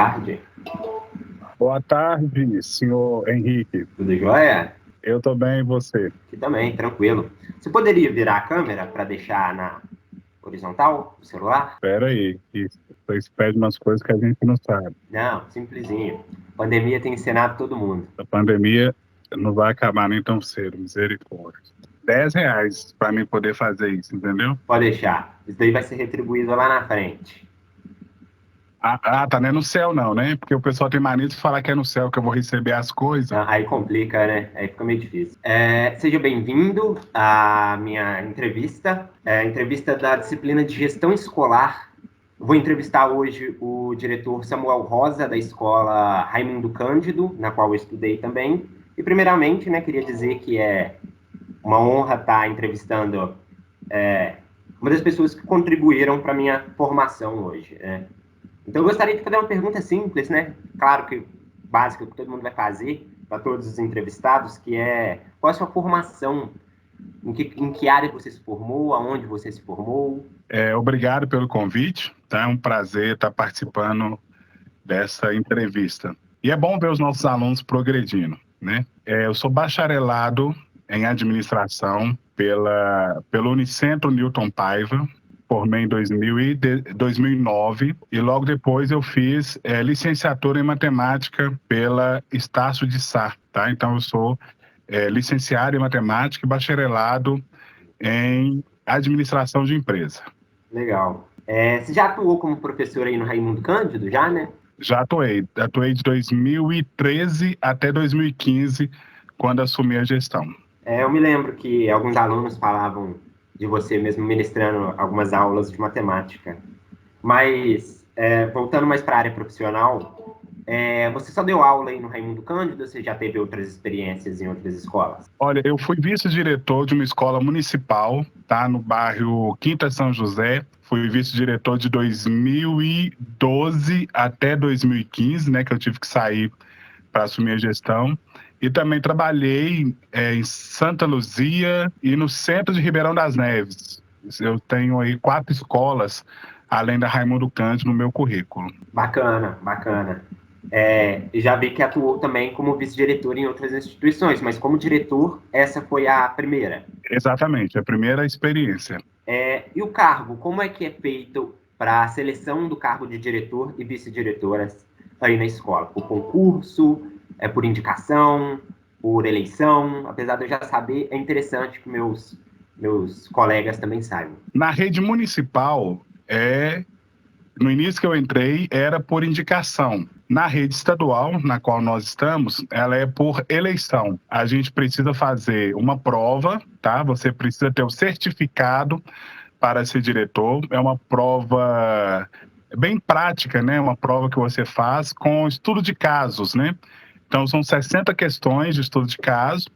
tarde. Boa tarde, senhor Henrique. Tudo jóia? Eu tô bem, e você? Aqui também, tranquilo. Você poderia virar a câmera para deixar na horizontal do celular? Espera aí, que vocês pedem umas coisas que a gente não sabe. Não, simplesinho. Pandemia tem ensinado todo mundo. A pandemia não vai acabar nem tão cedo, misericórdia. R$ 10 para mim poder fazer isso, entendeu? Pode deixar. Isso daí vai ser retribuído lá na frente. Tá, não é no céu não, né? Porque o pessoal tem mania de falar que é no céu que eu vou receber as coisas. Aí complica, né? Aí fica meio difícil. Seja bem-vindo à minha entrevista. Entrevista da disciplina de gestão escolar. Vou entrevistar hoje o diretor Samuel Rosa, da escola Raimundo Cândido, na qual eu estudei também. E, primeiramente, né, queria dizer que é uma honra estar entrevistando uma das pessoas que contribuíram para a minha formação hoje. Então, eu gostaria de fazer uma pergunta simples, né? Claro que básica, que todo mundo vai fazer para todos os entrevistados, que é qual é a sua formação? Em que área você se formou? Aonde você se formou? Obrigado pelo convite, tá? É um prazer estar participando dessa entrevista. E é bom ver os nossos alunos progredindo, né? Eu sou bacharelado em administração pelo Unicentro Newton Paiva, formei em 2009 e logo depois eu fiz licenciatura em matemática pela Estácio de Sá, tá? Então eu sou licenciado em matemática e bacharelado em administração de empresa. Legal. Você já atuou como professor aí no Raimundo Cândido, já, né? Já atuei de 2013 até 2015, quando assumi a gestão. Eu me lembro que alguns alunos falavam de você mesmo ministrando algumas aulas de matemática. Mas, voltando mais para a área profissional, você só deu aula aí no Raimundo Cândido ou você já teve outras experiências em outras escolas? Olha, eu fui vice-diretor de uma escola municipal, tá, no bairro Quinta São José. Fui vice-diretor de 2012 até 2015, né, que eu tive que sair para assumir a gestão. E também trabalhei em Santa Luzia e no centro de Ribeirão das Neves. Eu tenho aí 4 escolas, além da Raimundo Cândido, no meu currículo. Bacana, bacana. Já vi que atuou também como vice-diretor em outras instituições, mas como diretor, essa foi a primeira. Exatamente, a primeira experiência. E o cargo, como é que é feito para a seleção do cargo de diretor e vice-diretoras aí na escola? Por concurso, por indicação, por eleição? Apesar de eu já saber, é interessante que meus colegas também saibam. Na rede municipal, no início que eu entrei, era por indicação. Na rede estadual, na qual nós estamos, ela é por eleição. A gente precisa fazer uma prova, tá? Você precisa ter o certificado para ser diretor. É uma prova bem prática, né? Uma prova que você faz com estudo de casos, né? Então, são 60 questões de estudo de caso.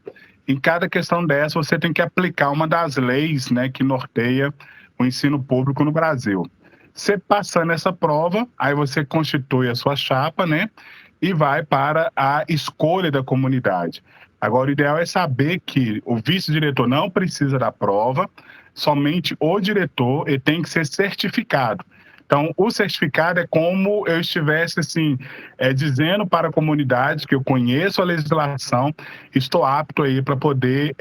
Em cada questão dessa, você tem que aplicar uma das leis, né, que norteia o ensino público no Brasil. Você passando essa prova, aí você constitui a sua chapa, né, e vai para a escolha da comunidade. Agora, o ideal é saber que o vice-diretor não precisa da prova, somente o diretor, e tem que ser certificado. Então, o certificado é como eu estivesse, assim, dizendo para a comunidade que eu conheço a legislação, estou apto aí para poder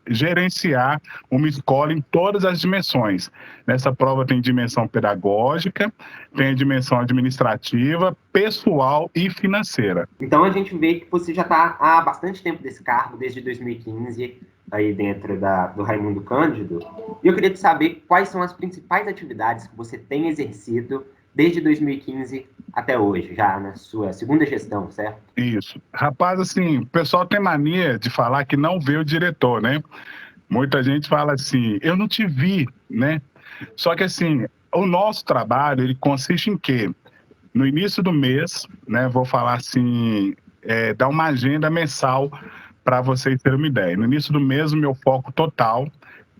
gerenciar uma escola em todas as dimensões. Nessa prova tem dimensão pedagógica, tem a dimensão administrativa, pessoal e financeira. Então, a gente vê que você já está há bastante tempo desse cargo, desde 2015, aí dentro do Raimundo Cândido. E eu queria saber quais são as principais atividades que você tem exercido desde 2015 até hoje, já na sua segunda gestão, certo? Isso. Rapaz, assim, o pessoal tem mania de falar que não vê o diretor, né? Muita gente fala assim, eu não te vi, né? Só que, assim, o nosso trabalho, ele consiste em quê? No início do mês, né, vou falar assim, dar uma agenda mensal para vocês terem uma ideia. No início do mês, o meu foco total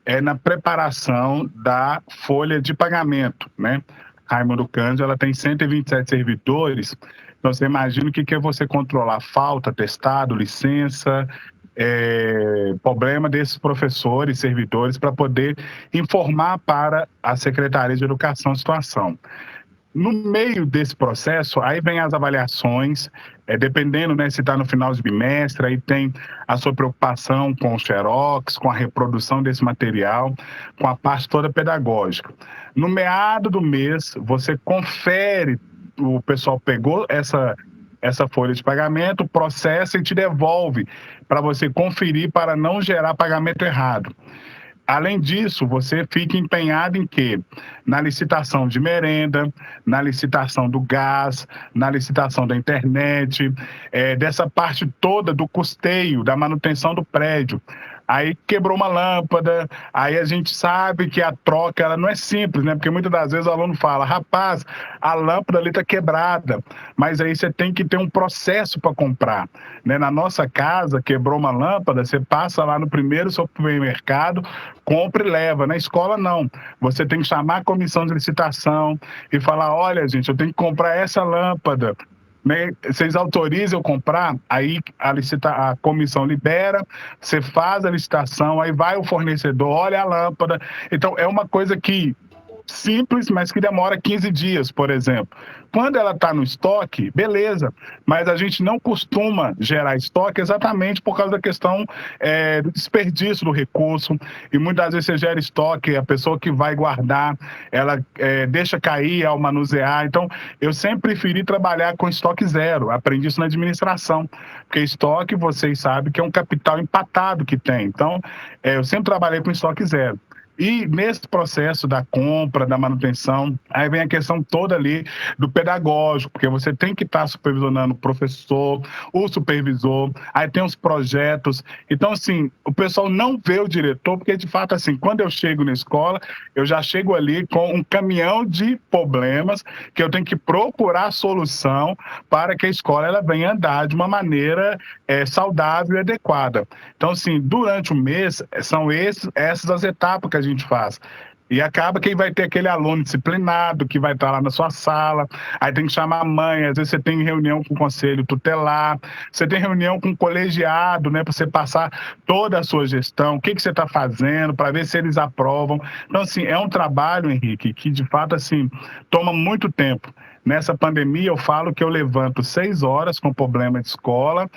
é na preparação da folha de pagamento, né? Raimundo Cândido, ela tem 127 servidores, então você imagina o que é você controlar falta, atestado, licença, problema desses professores, servidores, para poder informar para a Secretaria de Educação a situação. No meio desse processo, aí vem as avaliações, dependendo, né, se está no final de bimestre, aí tem a sua preocupação com o xerox, com a reprodução desse material, com a parte toda pedagógica. No meado do mês, você confere, o pessoal pegou essa folha de pagamento, processa e te devolve para você conferir para não gerar pagamento errado. Além disso, você fica empenhado em quê? Na licitação de merenda, na licitação do gás, na licitação da internet, dessa parte toda do custeio, da manutenção do prédio. Aí quebrou uma lâmpada, aí a gente sabe que a troca ela não é simples, né? Porque muitas das vezes o aluno fala, rapaz, a lâmpada ali está quebrada, mas aí você tem que ter um processo para comprar, né? Na nossa casa, quebrou uma lâmpada, você passa lá no primeiro supermercado, compra e leva. Na escola, não. Você tem que chamar a comissão de licitação e falar, olha, gente, eu tenho que comprar essa lâmpada, né? Vocês autorizam eu comprar? Aí a comissão libera, você faz a licitação, aí vai o fornecedor, olha a lâmpada. Então, é uma coisa que simples, mas que demora 15 dias, por exemplo. Quando ela está no estoque, beleza, mas a gente não costuma gerar estoque exatamente por causa da questão do desperdício do recurso, e muitas vezes você gera estoque, a pessoa que vai guardar, ela deixa cair ao manusear. Então, eu sempre preferi trabalhar com estoque zero, aprendi isso na administração, porque estoque, vocês sabem que é um capital empatado que tem. Então, eu sempre trabalhei com estoque zero. E nesse processo da compra, da manutenção, aí vem a questão toda ali do pedagógico, porque você tem que estar supervisionando o professor, o supervisor, aí tem os projetos. Então, assim, o pessoal não vê o diretor, porque, de fato, assim, quando eu chego na escola, eu já chego ali com um caminhão de problemas que eu tenho que procurar solução para que a escola ela venha andar de uma maneira saudável e adequada. Então, assim, durante o mês, são essas as etapas que a gente faz. E acaba que vai ter aquele aluno disciplinado que vai estar lá na sua sala, aí tem que chamar a mãe, às vezes você tem reunião com o conselho tutelar, você tem reunião com o colegiado, né, para você passar toda a sua gestão, o que você está fazendo, para ver se eles aprovam. Então, assim, é um trabalho, Henrique, que de fato, assim, toma muito tempo. Nessa pandemia, eu falo que eu levanto 6 horas com problema de escola,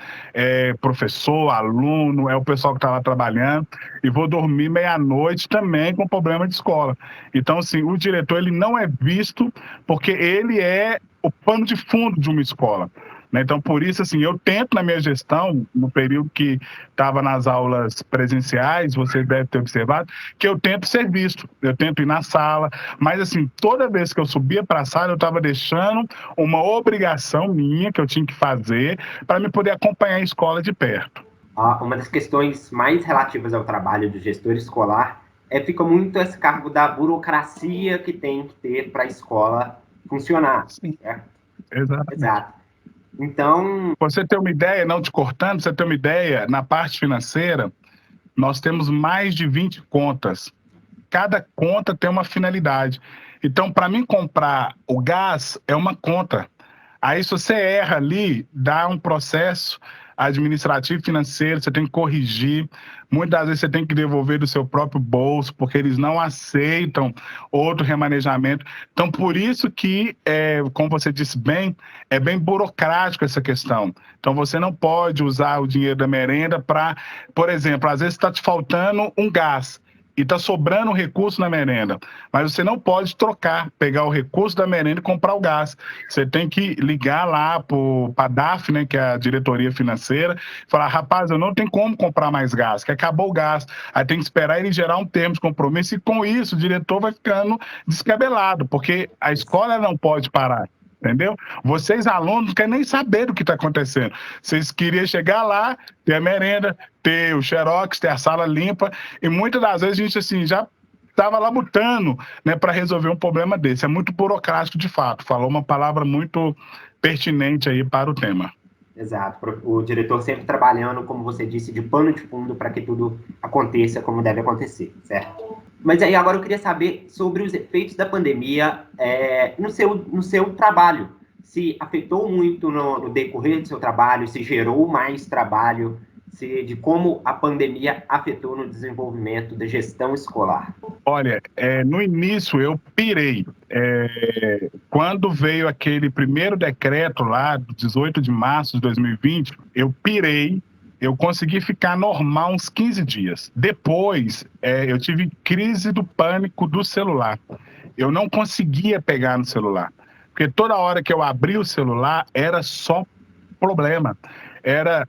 professor, aluno, é o pessoal que está lá trabalhando, e vou dormir meia-noite também com problema de escola. Então, assim, o diretor ele não é visto porque ele é o pano de fundo de uma escola, né? Então, por isso, assim, eu tento na minha gestão, no período que estava nas aulas presenciais, você deve ter observado, que eu tento ser visto, eu tento ir na sala, mas, assim, toda vez que eu subia para a sala, eu estava deixando uma obrigação minha que eu tinha que fazer para me poder acompanhar a escola de perto. Uma das questões mais relativas ao trabalho do gestor escolar fica muito esse cargo da burocracia que tem que ter para a escola funcionar. Sim, exatamente. Exato. Então, você ter uma ideia, não te cortando, você ter uma ideia, na parte financeira, nós temos mais de 20 contas. Cada conta tem uma finalidade. Então, para mim comprar o gás é uma conta. Aí, se você erra ali, dá um processo administrativo e financeiro, você tem que corrigir. Muitas vezes você tem que devolver do seu próprio bolso, porque eles não aceitam outro remanejamento. Então, por isso que, como você disse bem, é bem burocrático essa questão. Então, você não pode usar o dinheiro da merenda para, por exemplo, às vezes está te faltando um gás e está sobrando um recurso na merenda, mas você não pode trocar, pegar o recurso da merenda e comprar o gás. Você tem que ligar lá para a DAF, né, que é a diretoria financeira, e falar, rapaz, eu não tenho como comprar mais gás, que acabou o gás. Aí tem que esperar ele gerar um termo de compromisso, e com isso o diretor vai ficando descabelado, porque a escola não pode parar. Entendeu? Vocês, alunos, não querem nem saber do que está acontecendo. Vocês queriam chegar lá, ter a merenda, ter o xerox, ter a sala limpa, e muitas das vezes a gente assim, já estava labutando, né, para resolver um problema desse. É muito burocrático, de fato. Falou uma palavra muito pertinente aí para o tema. Exato. O diretor sempre trabalhando, como você disse, de pano de fundo para que tudo aconteça como deve acontecer, certo? Mas aí agora eu queria saber sobre os efeitos da pandemia no seu trabalho. Se afetou muito no decorrer do seu trabalho, se gerou mais trabalho, de como a pandemia afetou no desenvolvimento da gestão escolar. Olha, no início eu pirei. quando veio aquele primeiro decreto lá, 18 de março de 2020, eu pirei. Eu consegui ficar normal uns 15 dias. Depois, eu tive crise do pânico do celular. Eu não conseguia pegar no celular. Porque toda hora que eu abria o celular, era só problema. Era,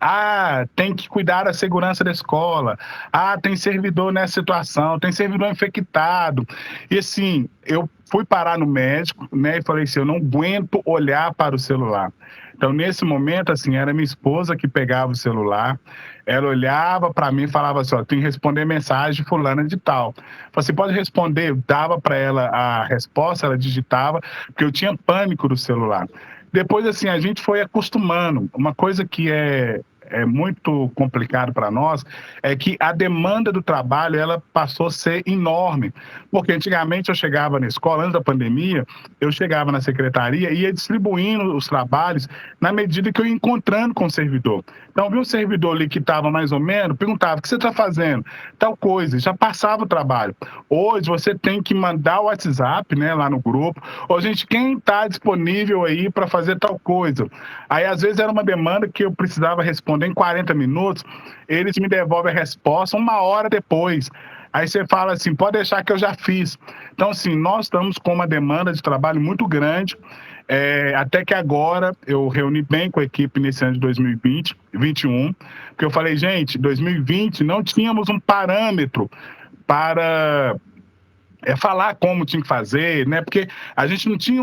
tem que cuidar da segurança da escola. Tem servidor nessa situação, tem servidor infectado. E assim, eu fui parar no médico, né, e falei assim, eu não aguento olhar para o celular. Então, nesse momento, assim, era minha esposa que pegava o celular, ela olhava para mim e falava assim, tem que responder mensagem fulana de tal. Falei assim, pode responder? Eu dava para ela a resposta, ela digitava, porque eu tinha pânico do celular. Depois, assim, a gente foi acostumando. Uma coisa que é muito complicado para nós é que a demanda do trabalho ela passou a ser enorme. Porque antigamente eu chegava na escola, antes da pandemia, eu chegava na secretaria e ia distribuindo os trabalhos na medida que eu ia encontrando com o servidor. Então, vi um servidor ali que estava mais ou menos, perguntava, o que você está fazendo? Tal coisa, já passava o trabalho. Hoje, você tem que mandar o WhatsApp, né, lá no grupo. Ô, gente, quem está disponível aí para fazer tal coisa? Aí, às vezes, era uma demanda que eu precisava responder em 40 minutos, eles me devolvem a resposta 1 hora depois. Aí você fala assim, pode deixar que eu já fiz. Então, assim, nós estamos com uma demanda de trabalho muito grande, até que agora eu reuni bem com a equipe nesse ano de 2020, 2021, porque eu falei, gente, 2020 não tínhamos um parâmetro para falar como tinha que fazer, né? Porque a gente não tinha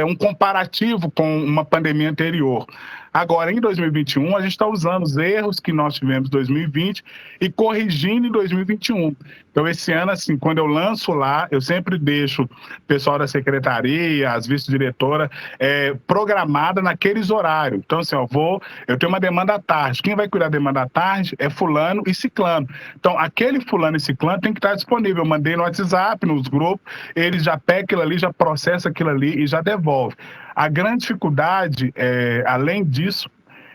um comparativo com uma pandemia anterior. Agora, em 2021, a gente está usando os erros que nós tivemos em 2020 e corrigindo em 2021. Então, esse ano, assim, quando eu lanço lá, eu sempre deixo o pessoal da secretaria, as vice-diretoras, programada naqueles horários. Então, assim, eu tenho uma demanda à tarde. Quem vai cuidar da demanda à tarde é fulano e ciclano. Então, aquele fulano e ciclano tem que estar disponível. Eu mandei no WhatsApp, nos grupos, eles já pegam aquilo ali, já processa aquilo ali e já devolve. A grande dificuldade, além disso,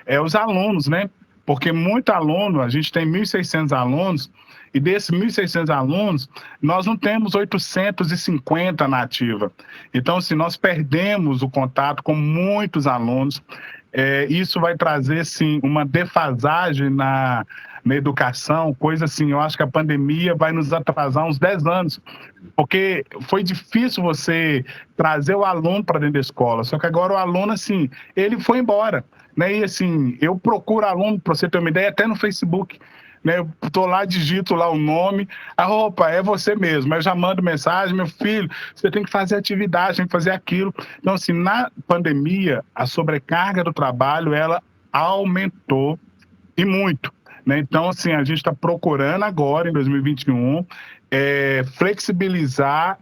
é os alunos, né? Porque muito aluno, a gente tem 1.600 alunos, e desses 1.600 alunos, nós não temos 850 na ativa. Então, se nós perdemos o contato com muitos alunos, isso vai trazer, sim, uma defasagem na educação, coisa assim, eu acho que a pandemia vai nos atrasar uns 10 anos, porque foi difícil você trazer o aluno para dentro da escola, só que agora o aluno, assim, ele foi embora, né? E assim, eu procuro aluno, para você ter uma ideia, até no Facebook, né? Eu tô lá, digito lá o nome, opa, é você mesmo, eu já mando mensagem, meu filho, você tem que fazer atividade, tem que fazer aquilo. Então, assim, na pandemia, a sobrecarga do trabalho, ela aumentou e muito, né? Então, assim, a gente está procurando agora, em 2021, flexibilizar,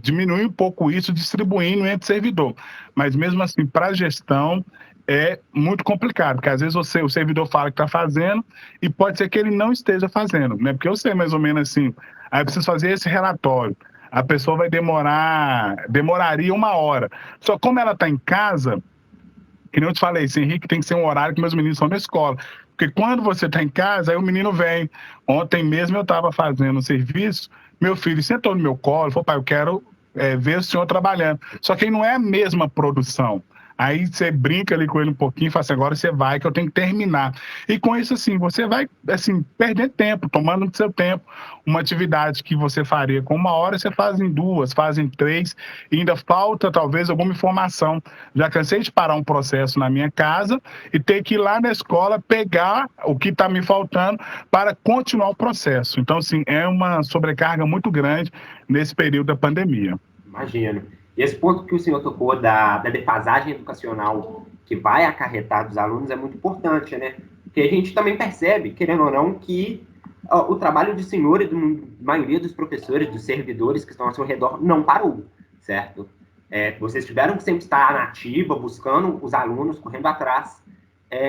diminuir um pouco isso, distribuindo entre servidor. Mas, mesmo assim, para a gestão, é muito complicado, porque às vezes o servidor fala que está fazendo e pode ser que ele não esteja fazendo, né? Porque eu sei mais ou menos assim, aí eu preciso fazer esse relatório. A pessoa vai demoraria 1 hora. Só como ela está em casa, que nem eu te falei, esse Henrique tem que ser um horário que meus meninos estão na escola. Porque quando você está em casa, aí o menino vem. Ontem mesmo eu estava fazendo um serviço, meu filho sentou no meu colo, falou, pai, eu quero ver o senhor trabalhando. Só que aí não é a mesma produção. Aí você brinca ali com ele um pouquinho e fala assim, agora você vai que eu tenho que terminar. E com isso, assim, você vai, assim, perder tempo, tomando do seu tempo. Uma atividade que você faria com 1 hora, você faz em 2, faz em 3, e ainda falta, talvez, alguma informação. Já cansei de parar um processo na minha casa e ter que ir lá na escola pegar o que está me faltando para continuar o processo. Então, assim, é uma sobrecarga muito grande nesse período da pandemia. Imagino. E esse ponto que o senhor tocou da defasagem educacional que vai acarretar dos alunos é muito importante, né? Porque a gente também percebe, querendo ou não, que o trabalho do senhor e da maioria dos professores, dos servidores que estão ao seu redor, não parou, certo? Vocês tiveram que sempre estar na ativa, buscando os alunos, correndo atrás.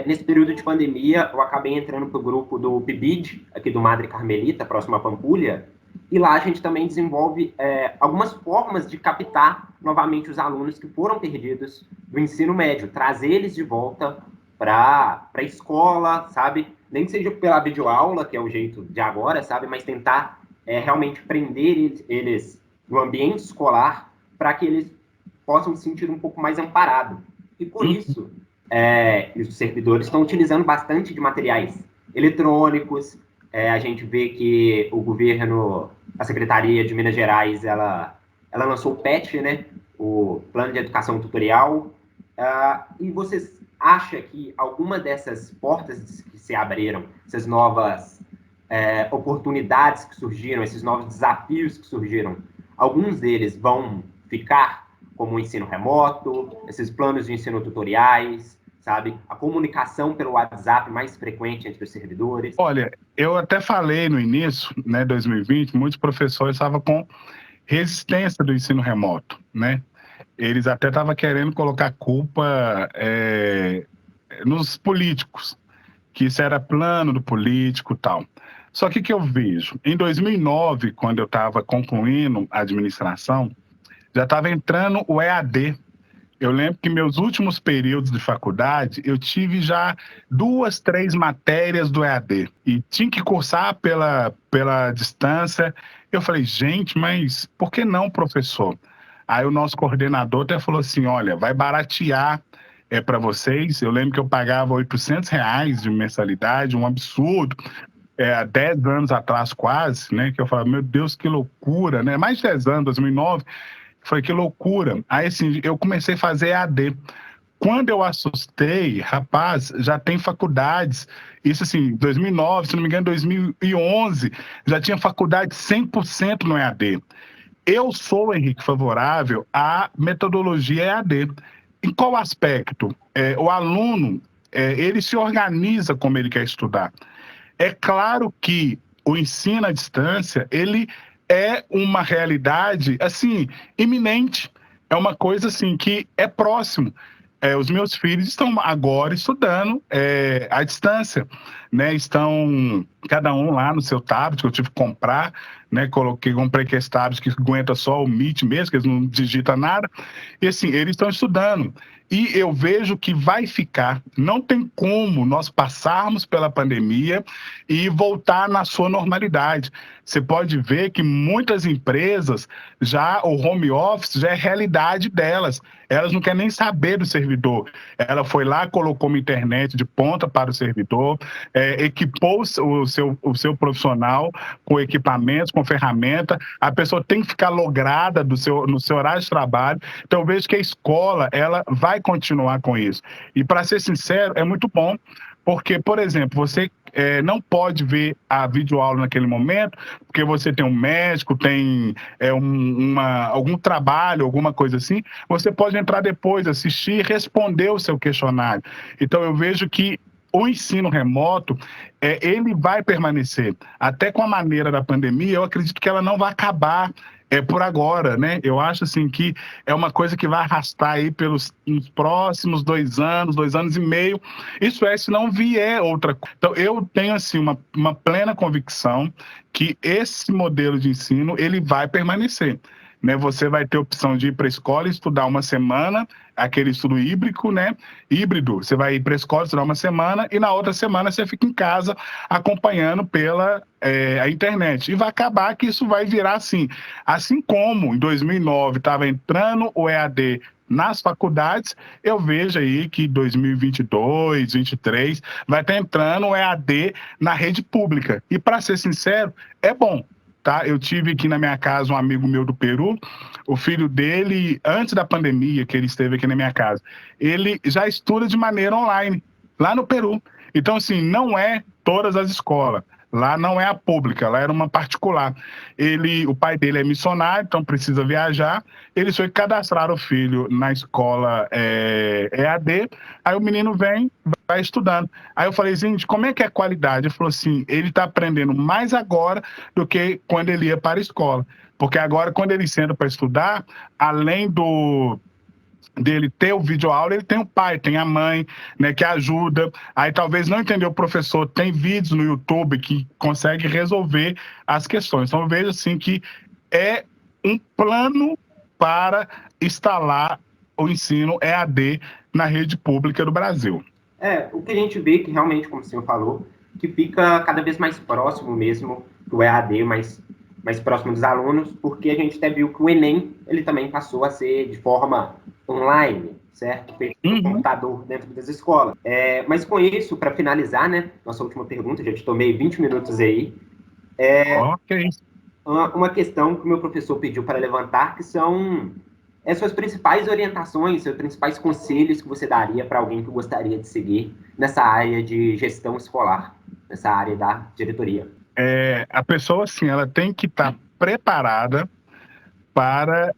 Nesse período de pandemia, eu acabei entrando para o grupo do PIBID, aqui do Madre Carmelita, próximo a Pampulha, e lá a gente também desenvolve algumas formas de captar novamente os alunos que foram perdidos do ensino médio, trazer eles de volta para a escola, sabe? Nem que seja pela videoaula, que é o jeito de agora, sabe? Mas tentar realmente prender eles no ambiente escolar para que eles possam se sentir um pouco mais amparados. E por isso, os servidores estão utilizando bastante de materiais eletrônicos. A gente vê que o governo, a Secretaria de Minas Gerais, ela lançou o PET, né? O Plano de Educação Tutorial. E vocês acham que alguma dessas portas que se abriram, essas novas oportunidades que surgiram, esses novos desafios que surgiram, alguns deles vão ficar, como o ensino remoto, esses planos de ensino tutoriais, sabe? A comunicação pelo WhatsApp mais frequente entre os servidores? Olha, eu até falei no início, né, 2020, muitos professores estavam com resistência do ensino remoto, né? Eles até estavam querendo colocar culpa nos políticos, que isso era plano do político e tal. Só que eu vejo? Em 2009, quando eu estava concluindo a administração, já estava entrando o EAD. Eu lembro que meus últimos períodos de faculdade, eu tive já 2, 3 matérias do EAD. E tinha que cursar pela distância. Eu falei, gente, mas por que não, professor? Aí o nosso coordenador até falou assim, olha, vai baratear para vocês. Eu lembro que eu pagava R$ 800 de mensalidade, um absurdo. Há 10 anos atrás quase, né? Que eu falava, meu Deus, que loucura, né? Mais de 10 anos, 2009, foi que loucura. Aí, assim, eu comecei a fazer EAD. Quando eu assustei, rapaz, já tem faculdades, isso assim, 2009, se não me engano, 2011, já tinha faculdade 100% no EAD. Eu sou, Henrique, favorável à metodologia EAD. Em qual aspecto? O aluno, ele se organiza como ele quer estudar. É claro que o ensino à distância, ele é uma realidade, assim, iminente. É uma coisa, assim, que é próximo. Os meus filhos estão agora estudando à distância, né? Estão cada um lá no seu tablet, que eu tive que comprar, né? Comprei aquele tablet que aguenta só o Meet mesmo, que eles não digitam nada. E assim, eles estão estudando. E eu vejo que vai ficar. Não tem como nós passarmos pela pandemia e voltar na sua normalidade. Você pode ver que muitas empresas, já o home office já é realidade delas. Elas não querem nem saber do servidor. Ela foi lá, colocou uma internet de ponta para o servidor, equipou o seu profissional com equipamentos, com ferramenta. A pessoa tem que ficar lograda no seu horário de trabalho. Então, eu vejo que a escola ela vai continuar com isso. E, para ser sincero, é muito bom, porque, por exemplo, você não pode ver a videoaula naquele momento, porque você tem um médico, tem algum trabalho, alguma coisa assim, você pode entrar depois, assistir e responder o seu questionário. Então, eu vejo que o ensino remoto, ele vai permanecer. Até com a maneira da pandemia, eu acredito que ela não vai acabar por agora, né? Eu acho assim que é uma coisa que vai arrastar aí nos próximos 2 anos, 2 anos e meio. Isso se não vier outra coisa. Então, eu tenho assim uma plena convicção que esse modelo de ensino ele vai permanecer. Né, você vai ter a opção de ir para a escola e estudar uma semana, aquele estudo híbrido, né? Híbrido. Você vai ir para a escola, estudar uma semana, e na outra semana você fica em casa acompanhando pela a internet. E vai acabar que isso vai virar assim. Assim como em 2009 estava entrando o EAD nas faculdades, eu vejo aí que 2022, 2023, vai estar entrando o EAD na rede pública. E, para ser sincero, é bom. Tá? Eu tive aqui na minha casa um amigo meu do Peru, o filho dele, antes da pandemia que ele esteve aqui na minha casa, ele já estuda de maneira online, lá no Peru. Então, assim, não é todas as escolas. Lá não é a pública, lá era uma particular. O pai dele é missionário, então precisa viajar. Eles foi cadastrar o filho na escola EAD, aí o menino vai estudando. Aí eu falei, gente, como é que é a qualidade? Ele falou assim, ele está aprendendo mais agora do que quando ele ia para a escola. Porque agora, quando ele senta para estudar, além dele ter o videoaula, ele tem o pai, tem a mãe, né, que ajuda. Aí talvez não entendeu o professor, tem vídeos no YouTube que consegue resolver as questões. Então eu vejo assim que é um plano para instalar o ensino EAD na rede pública do Brasil. O que a gente vê que realmente, como o senhor falou, que fica cada vez mais próximo mesmo do EAD, mais próximo dos alunos, porque a gente até viu que o Enem, ele também passou a ser de forma online, certo? Feito no computador dentro das escolas. Mas com isso, para finalizar, né, nossa última pergunta, já te tomei 20 minutos aí, Ok. uma questão que o meu professor pediu para levantar, que são suas principais orientações, seus principais conselhos que você daria para alguém que gostaria de seguir nessa área de gestão escolar, nessa área da diretoria. A pessoa, assim, ela tem que estar preparada para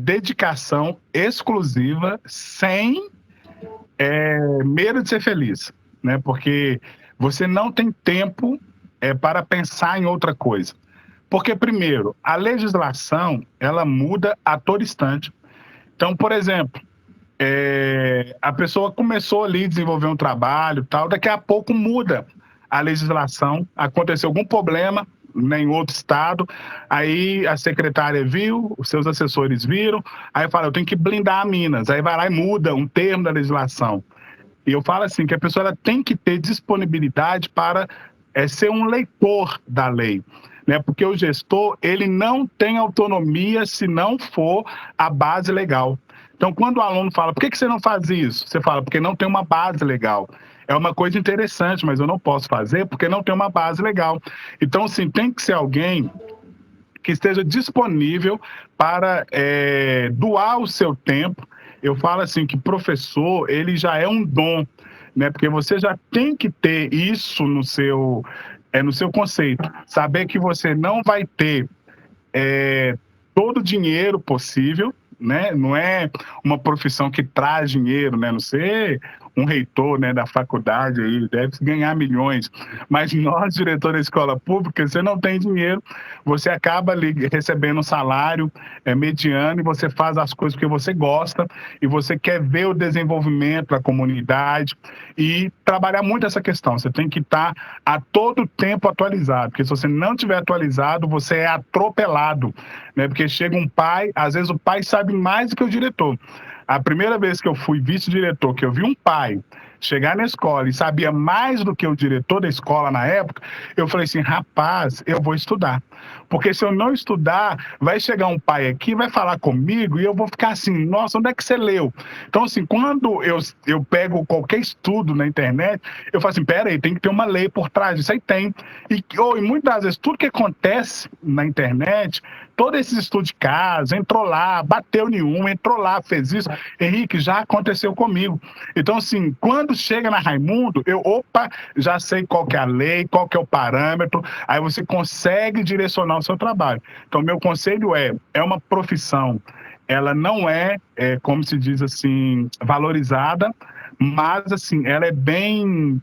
dedicação exclusiva, sem medo de ser feliz, né? Porque você não tem tempo para pensar em outra coisa. Porque, primeiro, a legislação, ela muda a todo instante. Então, por exemplo, a pessoa começou ali a desenvolver um trabalho, tal, daqui a pouco muda a legislação, aconteceu algum problema, né, em outro estado, aí a secretária viu, os seus assessores viram, aí fala, eu tenho que blindar a Minas, aí vai lá e muda um termo da legislação. E eu falo assim, que a pessoa ela tem que ter disponibilidade para ser um leitor da lei, né? Porque o gestor, ele não tem autonomia se não for a base legal. Então, quando o aluno fala, por que você não faz isso? Você fala, porque não tem uma base legal. É uma coisa interessante, mas eu não posso fazer porque não tem uma base legal. Então, assim, tem que ser alguém que esteja disponível para doar o seu tempo. Eu falo assim que professor, ele já é um dom, né? Porque você já tem que ter isso no seu conceito. Saber que você não vai ter todo o dinheiro possível, né? Não é uma profissão que traz dinheiro, né? Não sei, um reitor, né, da faculdade aí deve ganhar milhões, mas nós, diretor da escola pública, você não tem dinheiro, você acaba ali recebendo um salário mediano e você faz as coisas porque você gosta e você quer ver o desenvolvimento da comunidade e trabalhar muito essa questão. Você tem que estar a todo tempo atualizado, porque se você não tiver atualizado, você é atropelado, né? Porque chega um pai, às vezes o pai sabe mais do que o diretor. A primeira vez que eu fui vice-diretor, que eu vi um pai chegar na escola e sabia mais do que o diretor da escola na época, eu falei assim, rapaz, eu vou estudar. Porque se eu não estudar, vai chegar um pai aqui, vai falar comigo e eu vou ficar assim, nossa, onde é que você leu? Então, assim, quando eu pego qualquer estudo na internet, eu falo assim, peraí, tem que ter uma lei por trás disso, aí tem. E muitas vezes, tudo que acontece na internet, todos esses estudos de caso, entrou lá, bateu nenhum, entrou lá, fez isso, Henrique, já aconteceu comigo. Então, assim, quando chega na Raimundo, já sei qual que é a lei, qual que é o parâmetro, aí você consegue direcionar o seu trabalho. Então, meu conselho é uma profissão, ela não como se diz assim, valorizada, mas, assim, ela é bem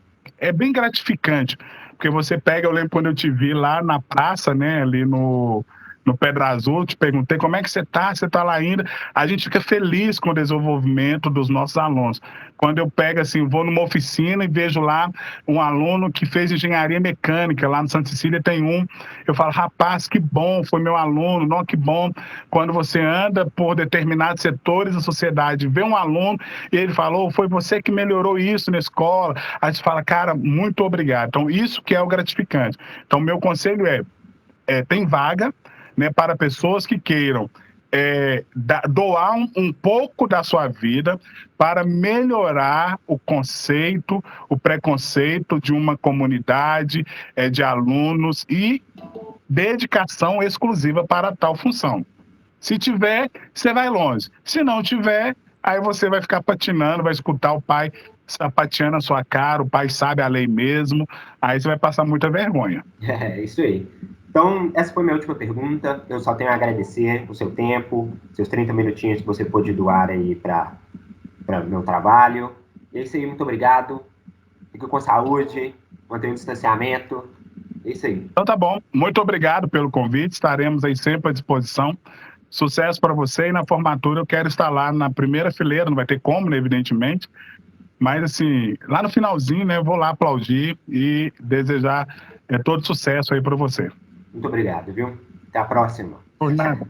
gratificante, porque você pega, eu lembro quando eu te vi lá na praça, né, ali no Pedra Azul, te perguntei como é que você tá lá ainda, a gente fica feliz com o desenvolvimento dos nossos alunos. Quando eu pego assim, vou numa oficina e vejo lá um aluno que fez engenharia mecânica, lá no Santa Cecília tem um, eu falo, rapaz, que bom, foi meu aluno, não, que bom. Quando você anda por determinados setores da sociedade, vê um aluno e ele falou, foi você que melhorou isso na escola, aí você fala, cara, muito obrigado. Então, isso que é o gratificante. Então, meu conselho tem vaga, né, para pessoas que queiram doar um pouco da sua vida para melhorar o conceito, o preconceito de uma comunidade de alunos e dedicação exclusiva para tal função. Se tiver, você vai longe. Se não tiver, aí você vai ficar patinando, vai escutar o pai sapateando a sua cara, o pai sabe a lei mesmo, aí você vai passar muita vergonha. É isso aí. Então, essa foi a minha última pergunta. Eu só tenho a agradecer o seu tempo, seus 30 minutinhos que você pôde doar aí para o meu trabalho. É isso aí, muito obrigado. Fique com saúde, mantenha o distanciamento. É isso aí. Então tá bom. Muito obrigado pelo convite. Estaremos aí sempre à disposição. Sucesso para você e na formatura eu quero estar lá na primeira fileira, não vai ter como, né, evidentemente. Mas, assim, lá no finalzinho, né, eu vou lá aplaudir e desejar todo sucesso aí para você. Muito obrigado, viu? Até a próxima. Por nada.